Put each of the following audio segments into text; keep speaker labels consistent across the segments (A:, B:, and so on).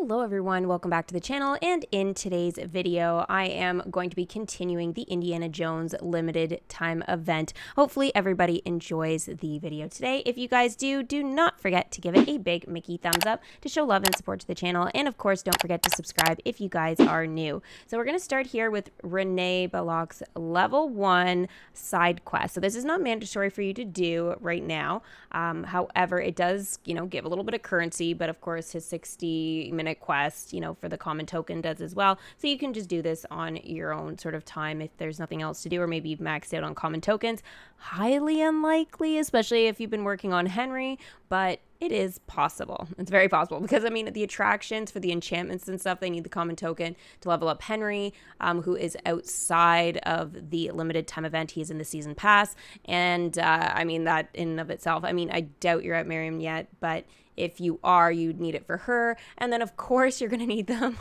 A: Hello everyone, welcome back to the channel, and in today's video I am going to be continuing the Indiana Jones limited time event. Hopefully everybody enjoys the video today. If you guys do not forget to give it a big Mickey thumbs up to show love and support to the channel, and of course don't forget to subscribe if you guys are new. So we're going to start here with Renee Balloch's level 1 side quest. So this is not mandatory for you to do right now. However, it does, give a little bit of currency, but of course his 60-minute quest, for the common token does as well. So you can just do this on your own sort of time if there's nothing else to do, or maybe you've maxed out on common tokens. Highly unlikely, especially if you've been working on Henry, but it is possible. It's very possible because, the attractions for the enchantments and stuff, they need the common token to level up Henry, who is outside of the limited time event. He is in the season pass. And, that in and of itself, I doubt you're at Miriam yet, but if you are, you'd need it for her. And then, of course, you're going to need them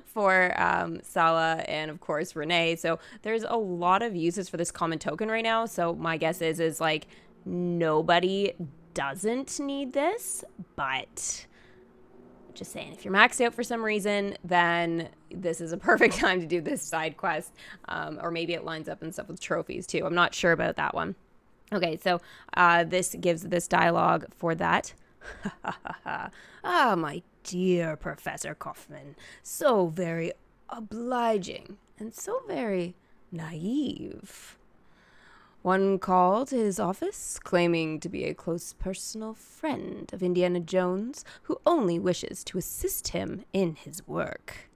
A: for Sala and, of course, Renee. So there's a lot of uses for this common token right now. So my guess is like nobody doesn't need this, but just saying, if you're maxed out for some reason, then this is a perfect time to do this side quest, or maybe it lines up and stuff with trophies too. I'm not sure about that one. Okay, so this gives this dialogue for that. Ah, my dear Professor Kaufman, so very obliging and so very naive. One called his office, claiming to be a close personal friend of Indiana Jones, who only wishes to assist him in his work.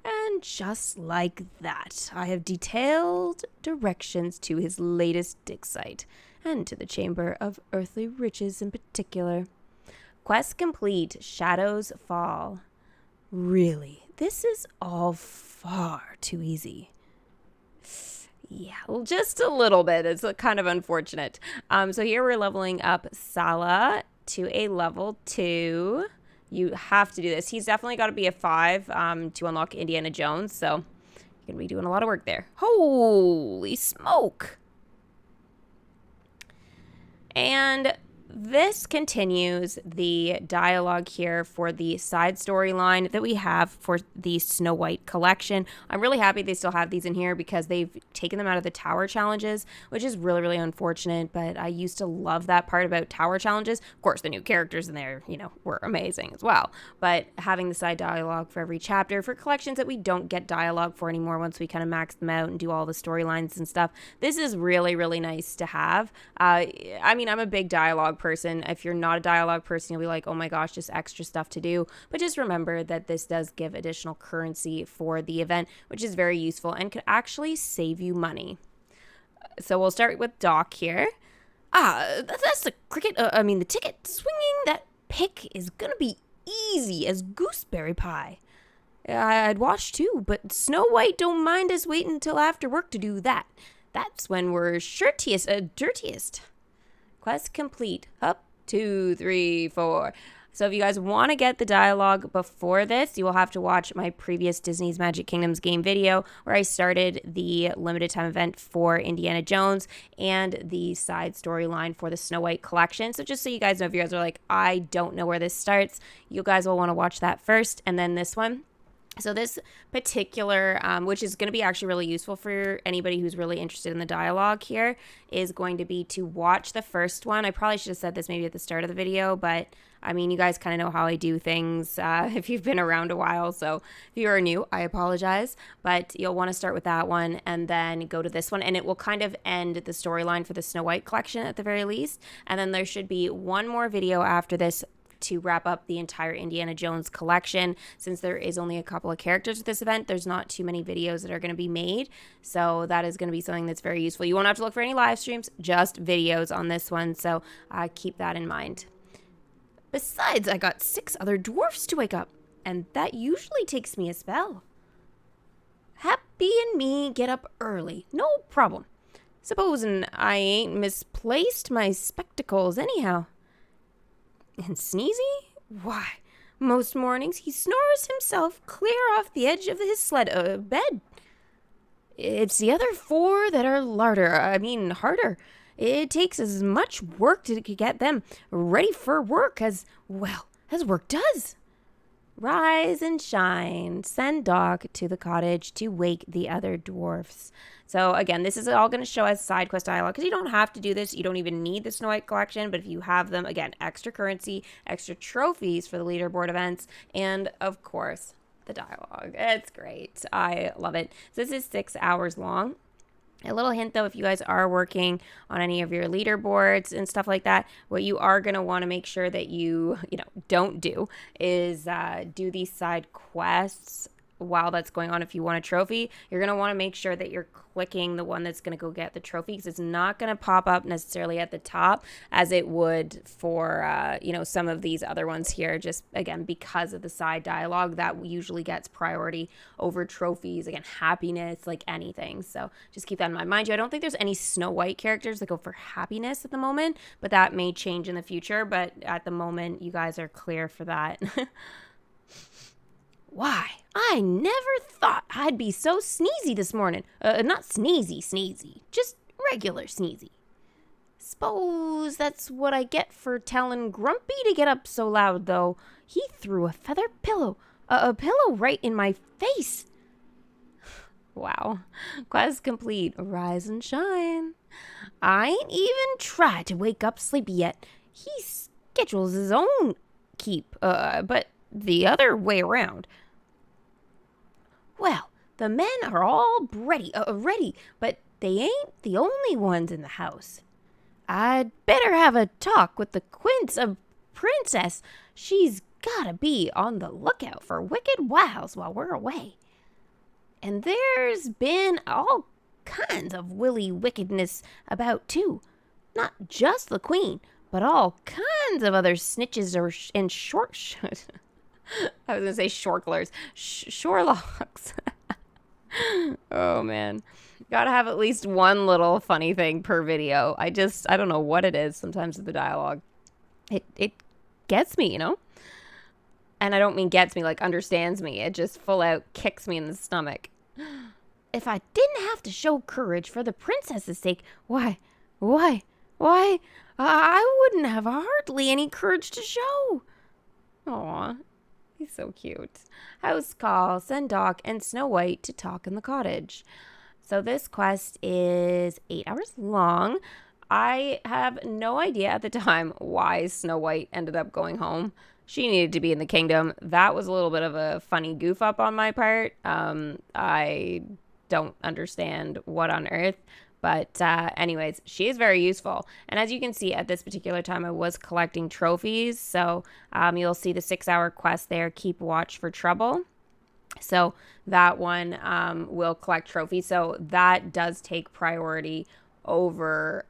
A: And just like that, I have detailed directions to his latest dig site, and to the Chamber of Earthly Riches in particular. Quest complete, Shadows Fall. Really, this is all far too easy. Yeah, well, just a little bit. It's kind of unfortunate. So here we're leveling up Sala to a level 2. You have to do this. He's definitely got to be a 5 to unlock Indiana Jones. So you're going to be doing a lot of work there. Holy smoke. And this continues the dialogue here for the side storyline that we have for the Snow White collection. I'm really happy they still have these in here because they've taken them out of the tower challenges, which is really, really unfortunate. But I used to love that part about tower challenges. Of course, the new characters in there, were amazing as well. But having the side dialogue for every chapter for collections that we don't get dialogue for anymore once we kind of max them out and do all the storylines and stuff, this is really, really nice to have. I'm a big dialogue person. If you're not a dialogue person, you'll be like, oh my gosh, just extra stuff to do. But just remember that this does give additional currency for the event, which is very useful and could actually save you money. So we'll start with Doc here. That's the the ticket. Swinging that pick is gonna be easy as gooseberry pie. I'd watch too, but Snow White don't mind us waiting until after work to do that. That's when we're dirtiest. Quest complete. Up, 2, 3, 4. So if you guys want to get the dialogue before this, you will have to watch my previous Disney's Magic Kingdoms game video where I started the limited time event for Indiana Jones and the side storyline for the Snow White collection. So just so you guys know, if you guys are like, I don't know where this starts, you guys will want to watch that first and then this one. So this particular, which is going to be actually really useful for anybody who's really interested in the dialogue here, is going to be to watch the first one. I probably should have said this maybe at the start of the video, but you guys kind of know how I do things if you've been around a while. So if you are new, I apologize, but you'll want to start with that one and then go to this one, and it will kind of end the storyline for the Snow White collection at the very least. And then there should be one more video after this to wrap up the entire Indiana Jones collection. Since there is only a couple of characters with this event, there's not too many videos that are going to be made. So that is going to be something that's very useful. You won't have to look for any live streams, just videos on this one. So keep that in mind. Besides, I got 6 other dwarfs to wake up, and that usually takes me a spell. Happy and me get up early, no problem. Supposing I ain't misplaced my spectacles anyhow. And Sneezy? Why, most mornings he snores himself clear off the edge of his bed. It's the other 4 that are harder. It takes as much work to get them ready for work as work does. Rise and shine. Send Doc to the cottage to wake the other dwarfs. So again, this is all going to show as side quest dialogue because you don't have to do this. You don't even need the Snow White collection, but if you have them, again, extra currency, extra trophies for the leaderboard events, and of course, the dialogue. It's great. I love it. So this is 6 hours long. A little hint though, if you guys are working on any of your leaderboards and stuff like that, what you are going to want to make sure that you don't do is do these side quests while that's going on. If you want a trophy, you're going to want to make sure that you're clicking the one that's going to go get the trophy, because it's not going to pop up necessarily at the top as it would for some of these other ones here, just again because of the side dialogue that usually gets priority over trophies, again, happiness, like anything. So just keep that in mind. Mind you, I don't think there's any Snow White characters that go for happiness at the moment, but that may change in the future. But at the moment, you guys are clear for that. Why? I never thought I'd be so sneezy this morning. Not sneezy, just regular sneezy. Suppose that's what I get for telling Grumpy to get up so loud, though. He threw a feather pillow, a pillow right in my face. Wow. Quest complete. Rise and shine. I ain't even tried to wake up Sleepy yet. He schedules his own keep, but the other way around. Well, the men are all ready, but they ain't the only ones in the house. I'd better have a talk with the Quince of Princess. She's gotta be on the lookout for wicked wiles while we're away. And there's been all kinds of willy wickedness about, too. Not just the Queen, but all kinds of other snitches and I was going to say shorklers. Shorelocks. Oh, man. Gotta have at least one little funny thing per video. I don't know what it is sometimes with the dialogue. It gets me, And I don't mean gets me like understands me. It just full out kicks me in the stomach. If I didn't have to show courage for the princess's sake, why, I wouldn't have hardly any courage to show. Aw. He's so cute. House call, send Doc and Snow White to talk in the cottage. So this quest is 8 hours long. I have no idea at the time why Snow White ended up going home. She needed to be in the kingdom. That was a little bit of a funny goof up on my part. I don't understand what on earth. But anyways, she is very useful. And as you can see at this particular time, I was collecting trophies. So you'll see the 6-hour quest there, Keep Watch for Trouble. So that one will collect trophies. So that does take priority over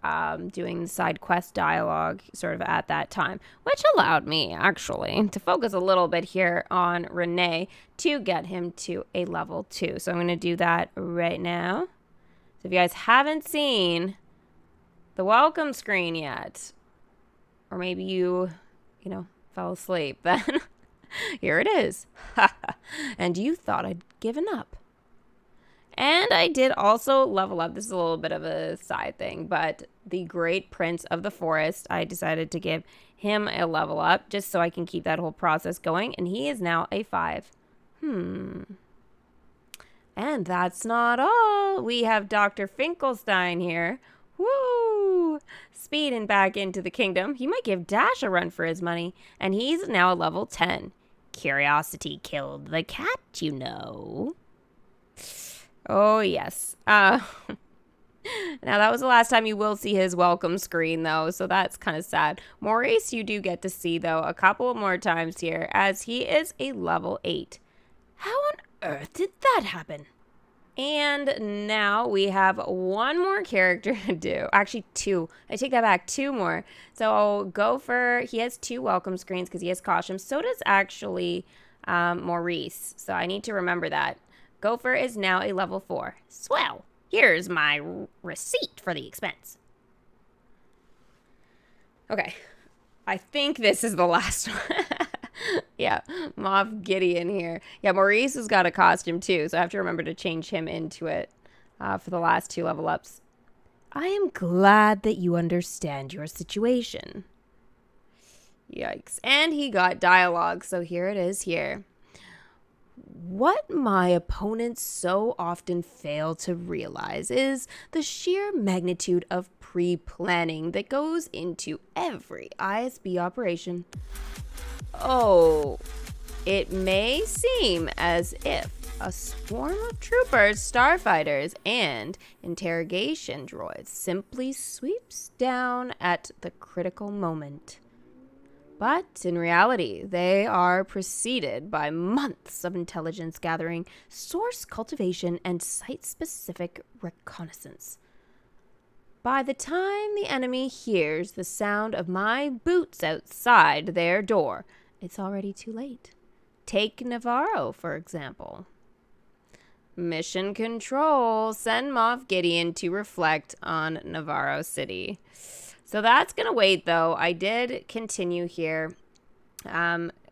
A: doing the side quest dialogue sort of at that time, which allowed me actually to focus a little bit here on Renee to get him to a level 2. So I'm going to do that right now. So if you guys haven't seen the welcome screen yet, or maybe you fell asleep, then here it is. And you thought I'd given up. And I did also level up. This is a little bit of a side thing, but the Great Prince of the Forest, I decided to give him a level up just so I can keep that whole process going. And he is now a 5. And that's not all. We have Dr. Finkelstein here. Woo! Speeding back into the kingdom. He might give Dash a run for his money. And he's now a level 10. Curiosity killed the cat, Oh, yes. Now, that was the last time you will see his welcome screen, though, so that's kind of sad. Maurice, you do get to see, though, a couple more times here, as he is a level 8. How on earth did that happen? And now we have one more character to do. Actually, 2. I take that back. 2 more. So Gopher, he has 2 welcome screens because he has costumes. So does actually Maurice. So I need to remember that. Gopher is now a level 4. Swell. Here's my receipt for the expense. Okay. I think this is the last one. Yeah, Moff Gideon here. Yeah, Maurice has got a costume too, so I have to remember to change him into it for the last 2 level ups. I am glad that you understand your situation. Yikes. And he got dialogue, so here it is here. What my opponents so often fail to realize is the sheer magnitude of pre-planning that goes into every ISB operation. Oh, it may seem as if a swarm of troopers, starfighters, and interrogation droids simply sweeps down at the critical moment. But in reality, they are preceded by months of intelligence gathering, source cultivation, and site-specific reconnaissance. By the time the enemy hears the sound of my boots outside their door, it's already too late. Take Navarro, for example. Mission Control, send Moff Gideon to reflect on Navarro City. So that's going to wait, though. I did continue here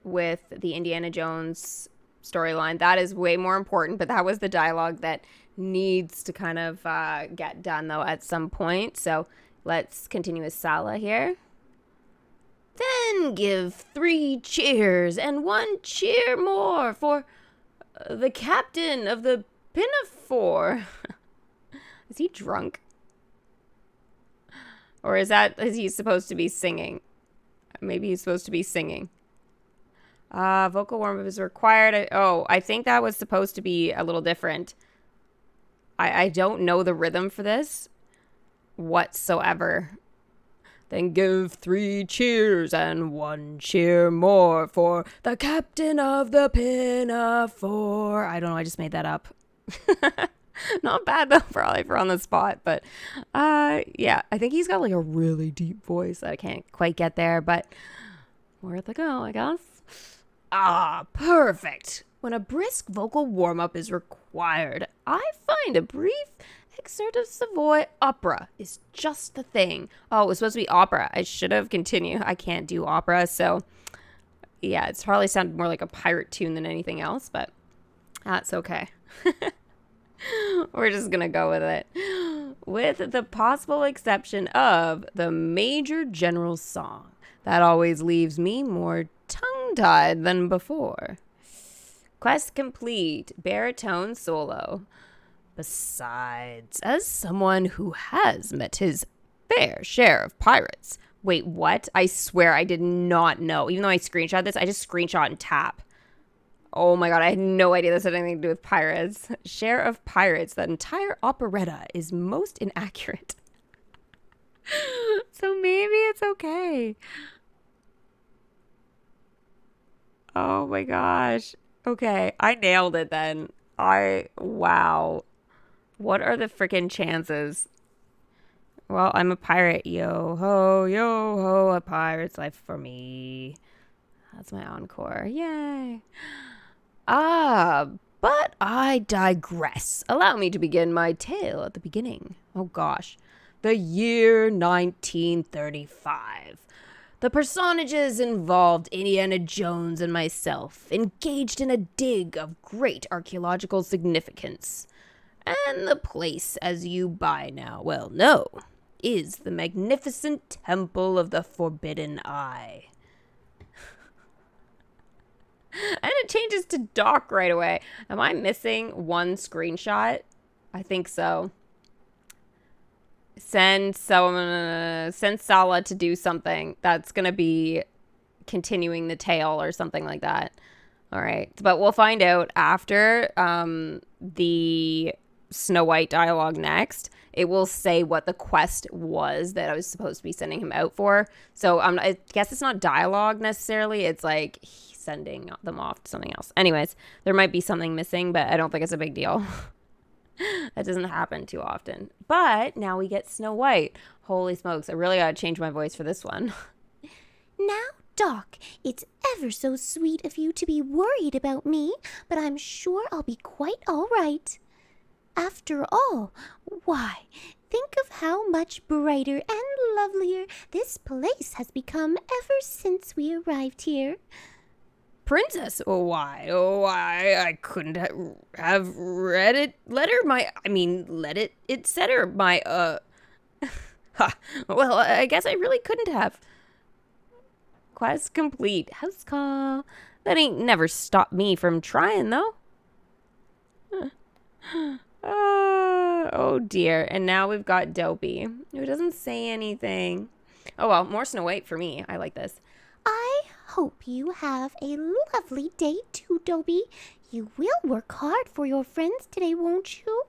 A: with the Indiana Jones storyline. That is way more important, but that was the dialogue that needs to kind of get done, though, at some point. So let's continue with Sala here. Then give 3 cheers and 1 cheer more for the captain of the Pinafore. Is he drunk? Or is he supposed to be singing? Maybe he's supposed to be singing. Vocal warm-up is required. I think that was supposed to be a little different. I don't know the rhythm for this whatsoever. Then give 3 cheers and 1 cheer more for the captain of the Pinafore. I don't know. I just made that up. Not bad though, probably for on the spot, but yeah, I think he's got like a really deep voice that I can't quite get there, but worth a go, I guess. Perfect. When a brisk vocal warm-up is required, I find a brief excerpt of Savoy opera is just the thing. Oh, it was supposed to be opera. I should have continued. I can't do opera, so yeah, it's probably sounded more like a pirate tune than anything else, but that's okay. We're just gonna go with it. With the possible exception of the Major General's song. That always leaves me more tongue-tied than before. Quest complete. Baritone solo. Besides, as someone who has met his fair share of pirates. Wait, what? I swear I did not know. Even though I screenshot this, I just screenshot and tap. Oh my god, I had no idea this had anything to do with pirates. Share of pirates. That entire operetta is most inaccurate. So maybe it's okay. Oh my gosh. Okay, I nailed it then. Wow. What are the freaking chances? Well, I'm a pirate. Yo ho, a pirate's life for me. That's my encore. Yay. But I digress. Allow me to begin my tale at the beginning. Oh gosh. The year 1935. The personages involved Indiana Jones and myself, engaged in a dig of great archaeological significance. And the place, as you by now well know, is the magnificent Temple of the Forbidden Eye. And it changes to Doc right away. Am I missing one screenshot? I think so. Send Sala to do something. That's going to be continuing the tale or something like that. All right. But we'll find out after the Snow White dialogue next. It will say what the quest was that I was supposed to be sending him out for. So I guess it's not dialogue necessarily. It's like sending them off to something else. Anyways, there might be something missing, but I don't think it's a big deal. That doesn't happen too often. But now we get Snow White. Holy smokes, I really gotta change my voice for this one.
B: Now, Doc, it's ever so sweet of you to be worried about me, but I'm sure I'll be quite all right. After all, why, think of how much brighter and lovelier this place has become ever since we arrived here.
A: Princess, why? I couldn't have read it. Let it set her my, well, I guess I really couldn't have. Quest complete. House call. That ain't never stopped me from trying, though. Oh dear. And now we've got Dopey, who doesn't say anything. Oh well, more Snow White for me. I like this.
B: I hope you have a lovely day too, Dobie. You will work hard for your friends today, won't you?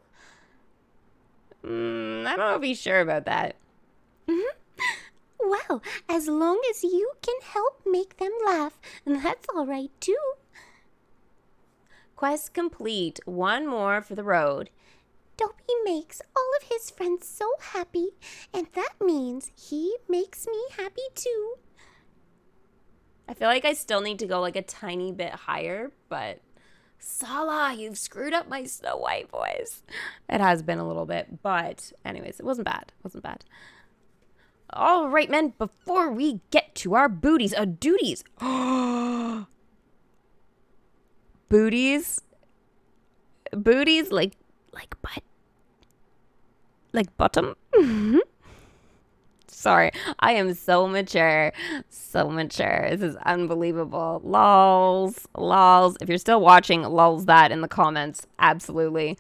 A: I don't know if he's sure about that.
B: Well, as long as you can help make them laugh, that's all right too.
A: Quest complete. One more for the road.
B: Dobie makes all of his friends so happy, and that means he makes me happy too.
A: I feel like I still need to go like a tiny bit higher, but Sala, you've screwed up my Snow White voice. It has been a little bit, but anyways, it wasn't bad. It wasn't bad. All right, men, before we get to our duties. Booties? Booties like butt? Like bottom? Sorry, I am so mature. So mature. This is unbelievable. Lols. Lols. If you're still watching, lols that in the comments. Absolutely.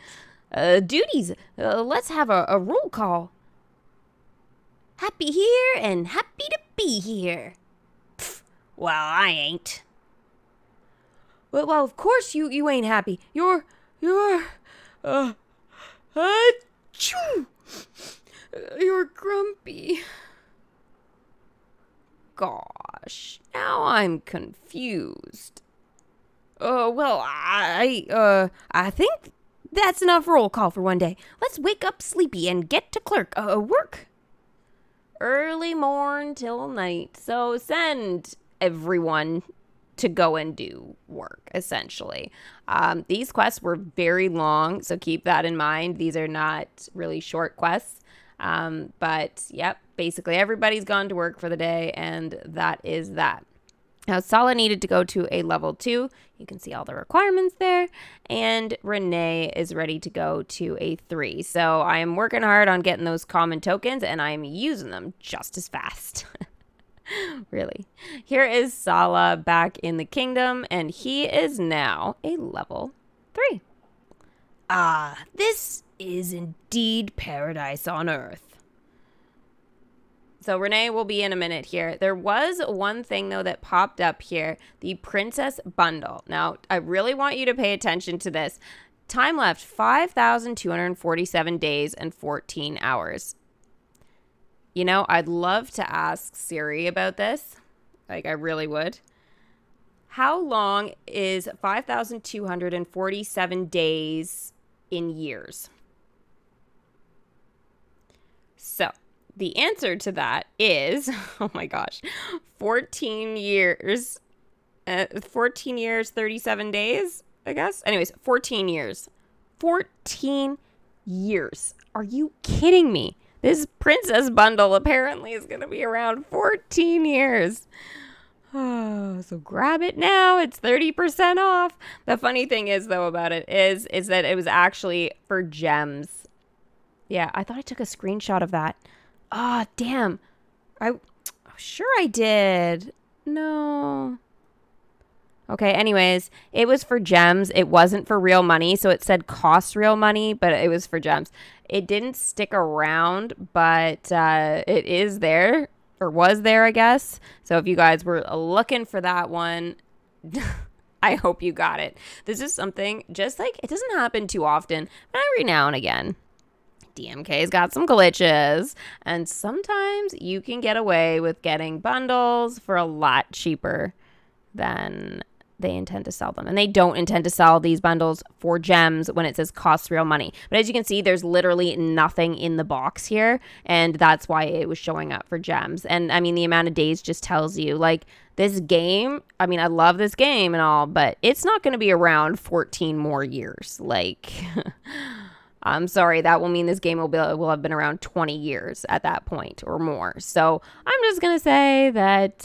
A: Duties. Let's have a roll call. Happy here and happy to be here. Pfft, well, I ain't. Well, of course you ain't happy. You're, achoo! You're grumpy. Gosh, now I'm confused. Well, I think that's enough roll call for one day. Let's wake up sleepy and get to clerk, work. Early morn till night. So send everyone to go and do work, essentially. These quests were very long, so keep that in mind. These are not really short quests. But yep, basically everybody's gone to work for the day, and that is that. Now, Sala needed to go to a level 2. You can see all the requirements there. And Renee is ready to go to a 3. So I am working hard on getting those common tokens, and I'm using them just as fast. Really. Here is Sala back in the kingdom, and he is now a level 3. Ah, this is indeed paradise on earth. So Renee will be in a minute here. There was one thing, though, that popped up here. The Princess Bundle. Now, I really want you to pay attention to this. Time left, 5,247 days and 14 hours. You know, I'd love to ask Siri about this. Like, I really would. How long is 5,247 days in years? So, the answer to that is, oh my gosh, 14 years. 14 years, 37 days, I guess. Anyways, 14 years. 14 years. Are you kidding me? This princess bundle apparently is going to be around 14 years. Oh, so grab it now. It's 30% off. The funny thing is, though, about it is that it was actually for gems. Yeah, I thought I took a screenshot of that. Ah, damn. Sure I did. No. Okay, anyways, it was for gems. It wasn't for real money, so it said cost real money, but it was for gems. It didn't stick around, but it is there, or was there, I guess. So if you guys were looking for that one, I hope you got it. This is something just like, it doesn't happen too often, but every now and again. DMK's got some glitches, and sometimes you can get away with getting bundles for a lot cheaper than they intend to sell them. And they don't intend to sell these bundles for gems when it says costs real money. But as you can see, there's literally nothing in the box here, and that's why it was showing up for gems. And I mean, the amount of days just tells you, like, this game, I mean, I love this game and all, but it's not going to be around 14 more years. Like... I'm sorry, that will mean this game will have been around 20 years at that point or more. So I'm just going to say that,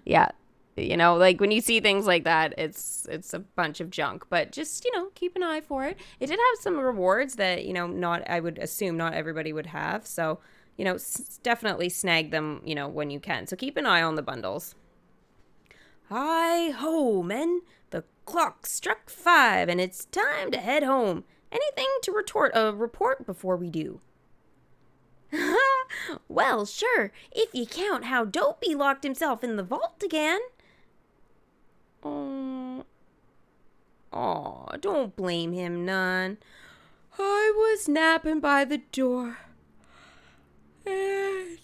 A: yeah, you know, like when you see things like that, it's a bunch of junk. But just, you know, keep an eye for it. It did have some rewards that, you know, I would assume not everybody would have. So, you know, definitely snag them, you know, when you can. So keep an eye on the bundles. Hi ho, men. The clock struck 5 and it's time to head home. Anything to report before we do? Well, sure, if you count how Dopey locked himself in the vault again. Oh, don't blame him none. I was napping by the door. And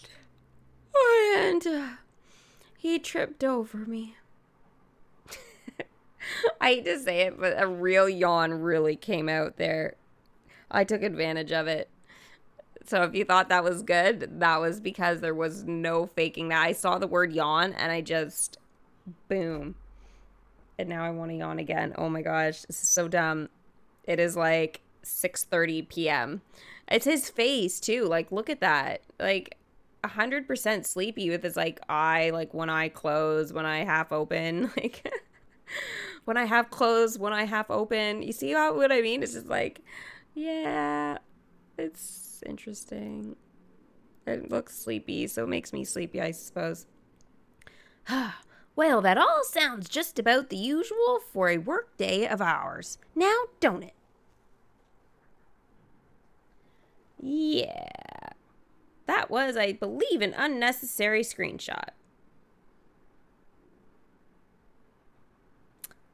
A: he tripped over me. I hate to say it, but a real yawn really came out there. I took advantage of it. So if you thought that was good, that was because there was no faking that. I saw the word yawn and I just, boom. And now I want to yawn again. Oh my gosh, this is so dumb. It is like 6:30 p.m. It's his face too. Like, look at that. Like 100% sleepy with his like eye, like one eye closed, one eye half open. Like when I half closed, one eye half open. You see what I mean? It's just like, yeah, it's interesting. It looks sleepy, so it makes me sleepy, I suppose. Well, that all sounds just about the usual for a work day of ours. Now, don't it? Yeah. That was, I believe, an unnecessary screenshot.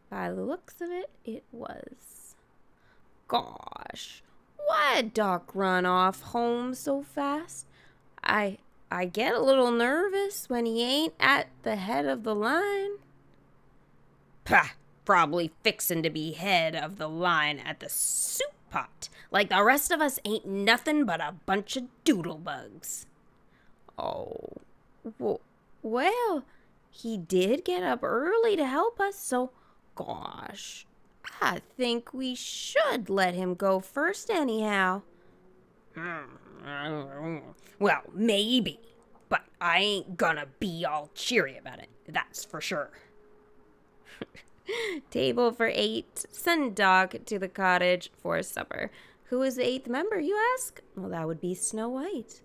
A: By the looks of it, it was. Gosh, why'd Doc run off home so fast? I get a little nervous when he ain't at the head of the line. Pah, probably fixin' to be head of the line at the soup pot, like the rest of us ain't nothing but a bunch of doodlebugs. Oh, well, he did get up early to help us, so gosh, I think we should let him go first anyhow. Well, maybe, but I ain't gonna be all cheery about it, that's for sure. Table for 8, send Doc to the cottage for supper. Who is the 8th member, you ask? Well, that would be Snow White.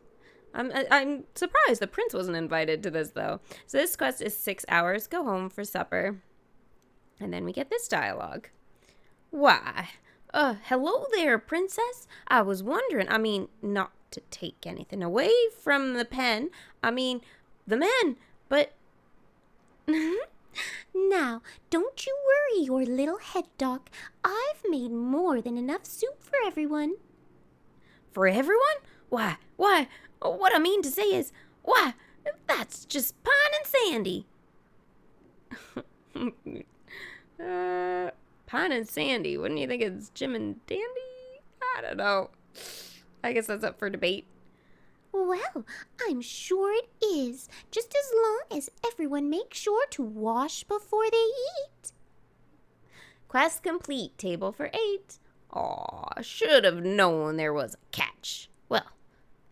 A: I'm surprised the prince wasn't invited to this, though. So this quest is 6 hours. Go home for supper. And then we get this dialogue. Why, hello there, princess. I was wondering, not to take anything away from the pen, the men, but...
B: Now, don't you worry your little head, Doc. I've made more than enough soup for everyone.
A: For everyone? Why, what I mean to say is, why, that's just Pine and Sandy. Pine and Sandy, wouldn't you think it's Jim and Dandy? I don't know. I guess that's up for debate.
B: Well, I'm sure it is, just as long as everyone makes sure to wash before they eat.
A: Quest complete, table for 8. Aw, should have known there was a catch. Well,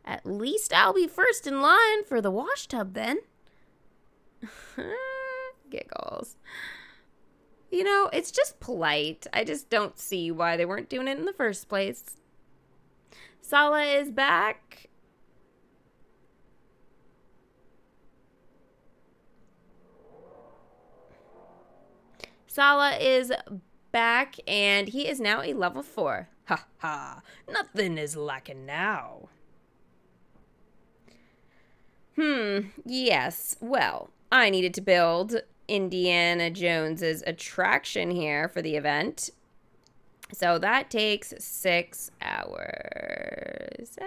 A: at least I'll be first in line for the wash tub then. Giggles. You know, it's just polite. I just don't see why they weren't doing it in the first place. Sala is back. Sala is back, and he is now a level 4. Ha ha, nothing is lacking now. Yes, well, I needed to build Indiana Jones's attraction here for the event. So that takes 6 hours.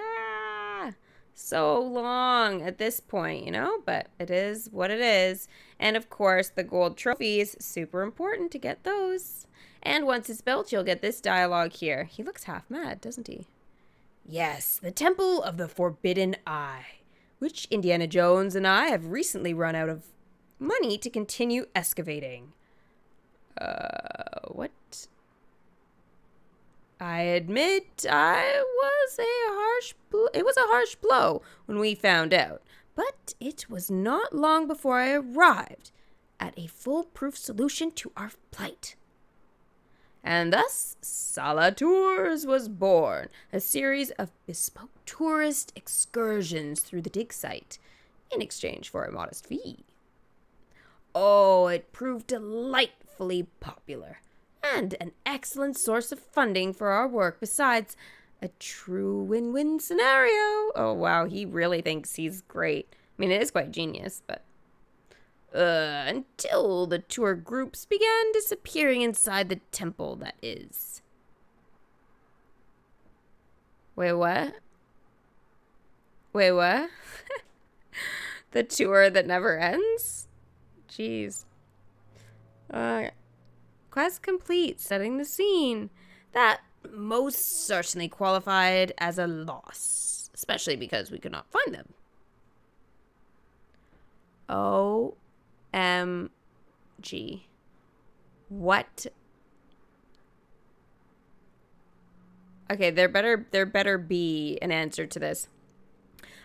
A: So long at this point, you know, but it is what it is. And of course, the gold trophies, super important to get those. And once it's built, you'll get this dialogue here. He looks half mad, doesn't he? Yes, the Temple of the Forbidden Eye, which Indiana Jones and I have recently run out of money to continue excavating. What? I admit it was a harsh blow when we found out, but it was not long before I arrived at a foolproof solution to our plight. And thus, Sala Tours was born, a series of bespoke tourist excursions through the dig site, in exchange for a modest fee. Oh, it proved delightfully popular. and an excellent source of funding for our work, besides a true win-win scenario. Oh, wow, he really thinks he's great. I mean, it is quite genius, but... until the tour groups began disappearing inside the temple, that is. Wait, what? Wait, what? The tour that never ends? Jeez. Quest complete, setting the scene. That most certainly qualified as a loss, especially because we could not find them. OMG. What? Okay, there better be an answer to this.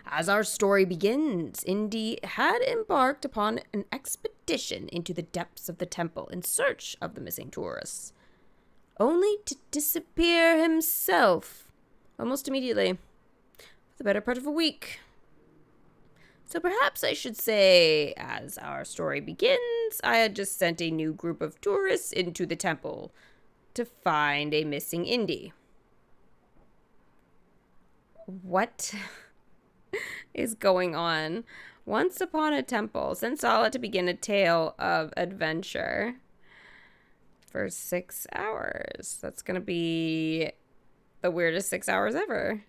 A: As our story begins, Indy had embarked upon an expedition into the depths of the temple in search of the missing tourists, only to disappear himself almost immediately, for the better part of a week. So perhaps I should say, as our story begins, I had just sent a new group of tourists into the temple to find a missing Indy. What is going on? Once upon a temple, sent Sala to begin a tale of adventure for 6 hours. That's gonna be the weirdest 6 hours ever.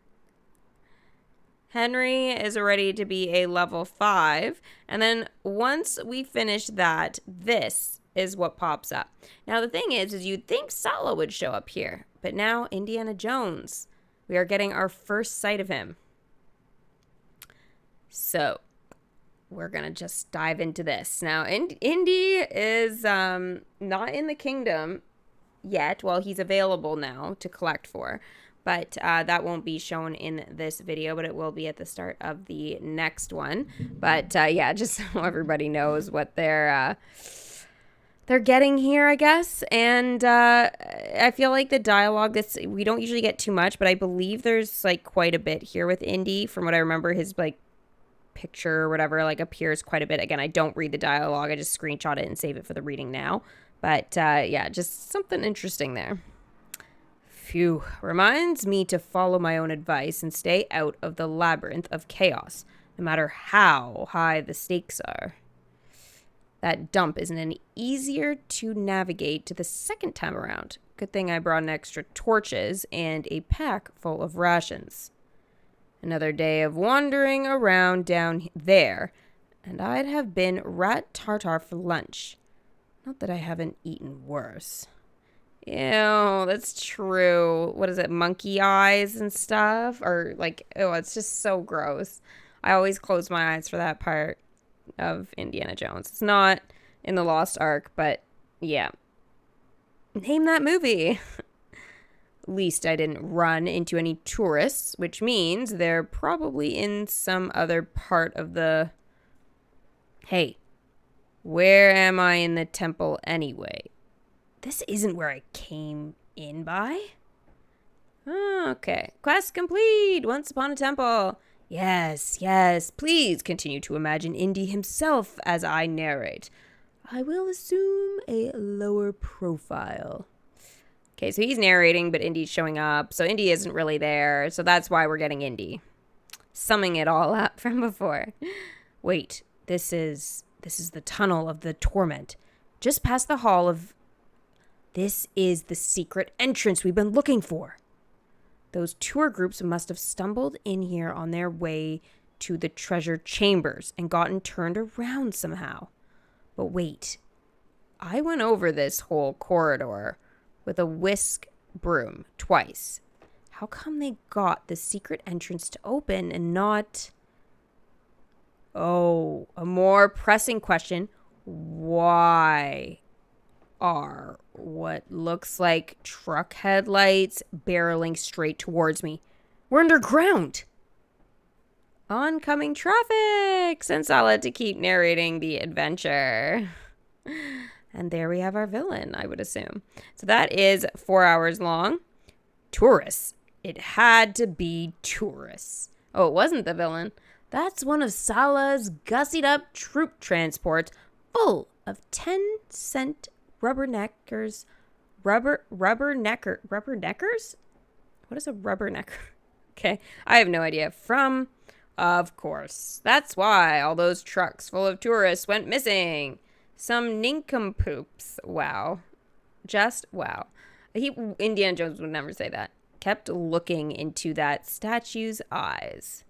A: Henry is ready to be a level 5, and then once we finish that, this is what pops up. Now the thing is you'd think Sala would show up here, but now Indiana Jones. We are getting our first sight of him. So, we're going to just dive into this. Now, Indy is not in the kingdom yet. Well, he's available now to collect for. But that won't be shown in this video, but it will be at the start of the next one. But, yeah, just so everybody knows what they're getting here, I guess. And I feel like the dialogue, we don't usually get too much, but I believe there's like quite a bit here with Indy. From what I remember, his like picture or whatever like appears quite a bit. Again, I don't read the dialogue. I just screenshot it and save it for the reading now. But yeah, just something interesting there. Phew. Reminds me to follow my own advice and stay out of the labyrinth of chaos, no matter how high the stakes are. That dump isn't any easier to navigate the second time around. Good thing I brought an extra torches and a pack full of rations. Another day of wandering around down there, and I'd have been rat tartare for lunch. Not that I haven't eaten worse. Ew, that's true. What is it, monkey eyes and stuff? Or like, oh, it's just so gross. I always close my eyes for that part of Indiana Jones. It's not in the Lost Ark, but yeah. Name that movie. At least I didn't run into any tourists, which means they're probably in some other part of the... Hey, where am I in the temple anyway? This isn't where I came in by. Okay, quest complete. Once upon a temple. Yes, yes, please continue to imagine Indy himself as I narrate. I will assume a lower profile. Okay, so he's narrating, but Indy's showing up. So Indy isn't really there, so that's why we're getting Indy. Summing it all up from before. Wait, this is the tunnel of the torment. Just past the hall of... This is the secret entrance we've been looking for. Those tour groups must have stumbled in here on their way to the treasure chambers and gotten turned around somehow. But wait, I went over this whole corridor with a whisk broom twice. How come they got the secret entrance to open and not... Oh, a more pressing question. Why are what looks like truck headlights barreling straight towards me? We're underground. Oncoming traffic. Since I'll have to keep narrating the adventure. And there we have our villain, I would assume. So that is 4 hours long. Tourists. It had to be tourists. Oh, it wasn't the villain. That's one of Sala's gussied up troop transports full of 10-cent rubberneckers Rubberneckers? What is a rubbernecker? Okay, I have no idea. Of course. That's why all those trucks full of tourists went missing. Some nincompoops. Wow. Just wow. Indiana Jones would never say that. Kept looking into that statue's eyes.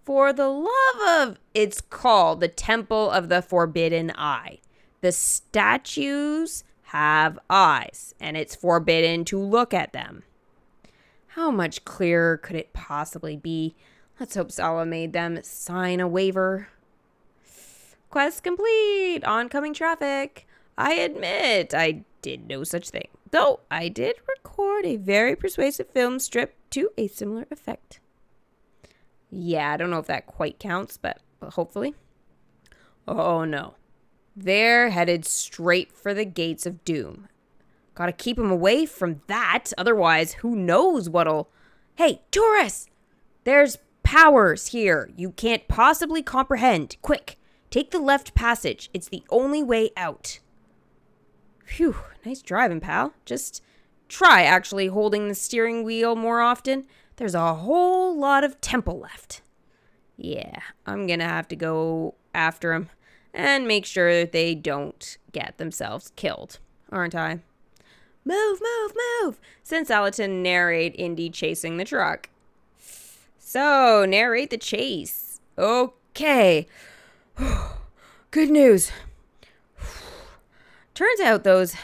A: For the love of... It's called the Temple of the Forbidden Eye. The statues have eyes, and it's forbidden to look at them. How much clearer could it possibly be? Let's hope Sala made them sign a waiver. Quest complete. Oncoming traffic. I admit I did no such thing, though I did record a very persuasive film strip to a similar effect. Yeah, I don't know if that quite counts, but hopefully. Oh no. They're headed straight for the gates of doom. Gotta keep them away from that, otherwise who knows what'll... Hey, tourists! There's powers here you can't possibly comprehend. Quick, take the left passage. It's the only way out. Phew, nice driving, pal. Just try actually holding the steering wheel more often. There's a whole lot of temple left. Yeah, I'm gonna have to go after them and make sure they don't get themselves killed, aren't I? Move, move, move! Send Sala to narrate Indy chasing the truck. So, narrate the chase. Okay. Good news. Turns out those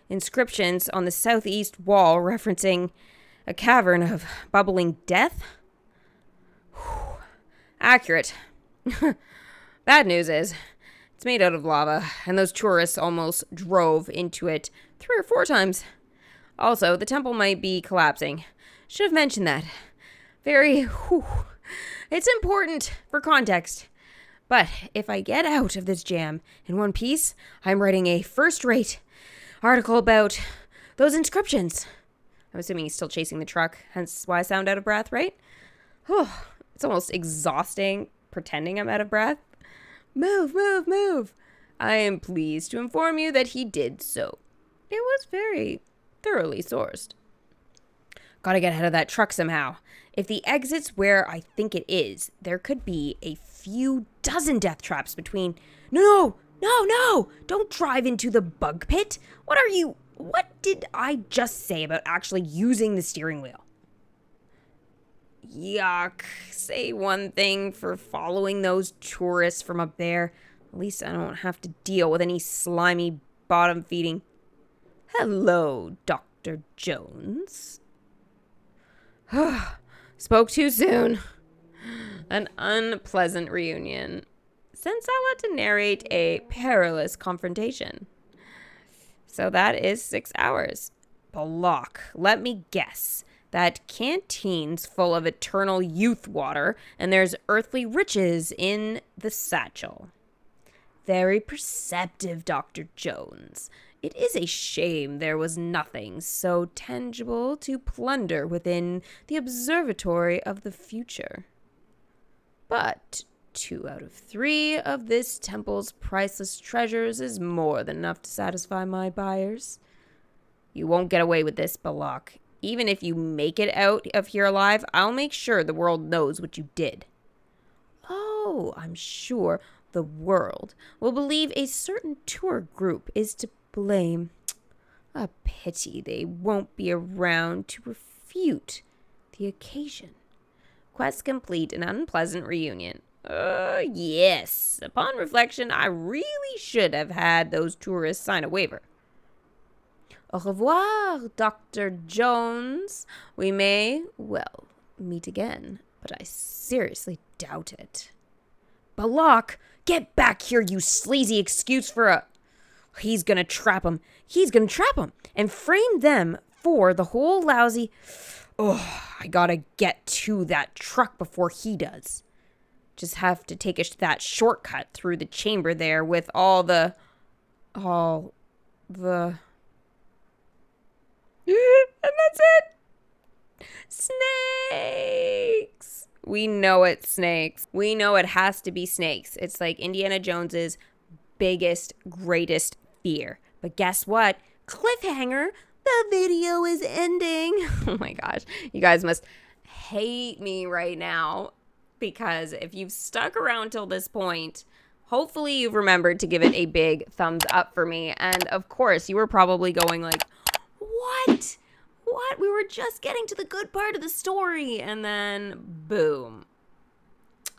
A: inscriptions on the southeast wall referencing a cavern of bubbling death? Accurate. Bad news is, it's made out of lava, and those tourists almost drove into it 3 or 4 times. Also, the temple might be collapsing. Should have mentioned that. It's important for context. But if I get out of this jam in one piece, I'm writing a first-rate article about those inscriptions. I'm assuming he's still chasing the truck, hence why I sound out of breath, right? It's almost exhausting pretending I'm out of breath. Move, move, move. I am pleased to inform you that he did so. It was very thoroughly sourced. Gotta get ahead of that truck somehow. If the exit's where I think it is, there could be a few dozen death traps between... No! Don't drive into the bug pit. What did I just say about actually using the steering wheel? Yuck. Say one thing for following those tourists from up there. At least I don't have to deal with any slimy bottom feeding. Hello, Dr. Jones. Spoke too soon. An unpleasant reunion. Sent Sala to narrate a perilous confrontation. So that is 6 hours. Block. Let me guess. That canteen's full of eternal youth water, and there's earthly riches in the satchel. Very perceptive, Dr. Jones. It is a shame there was nothing so tangible to plunder within the observatory of the future. But 2 out of 3 of this temple's priceless treasures is more than enough to satisfy my buyers. You won't get away with this, Balak. Even if you make it out of here alive, I'll make sure the world knows what you did. Oh, I'm sure the world will believe a certain tour group is to blame. A pity they won't be around to refute the occasion. Quest complete, an unpleasant reunion. Yes. Upon reflection, I really should have had those tourists sign a waiver. Au revoir, Dr. Jones. We may, well, meet again, but I seriously doubt it. Balak, get back here, you sleazy excuse for a... He's gonna trap him. And frame them for the whole lousy... I gotta get to that truck before he does. Just have to take that shortcut through the chamber there with all the... And that's it. Snakes. We know it's snakes. We know it has to be snakes. It's like Indiana Jones's biggest, greatest fear. But guess what? Cliffhanger, the
B: video is ending.
A: Oh my gosh. You guys must hate me right now because if you've stuck around till this point, hopefully you've remembered to give it a big thumbs up for me. And of course, you were probably going like, what? What? We were just getting to the good part of the story. And then boom,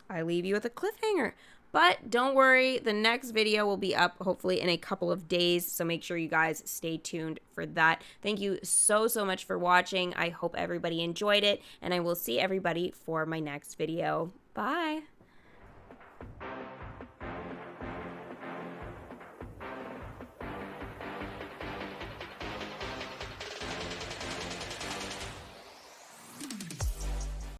A: I leave you with a cliffhanger. But don't worry, the next video will be up hopefully in a couple of days, so make sure you guys stay tuned for that. Thank you so much for watching. I hope everybody enjoyed it, and I will see everybody for my next video. Bye!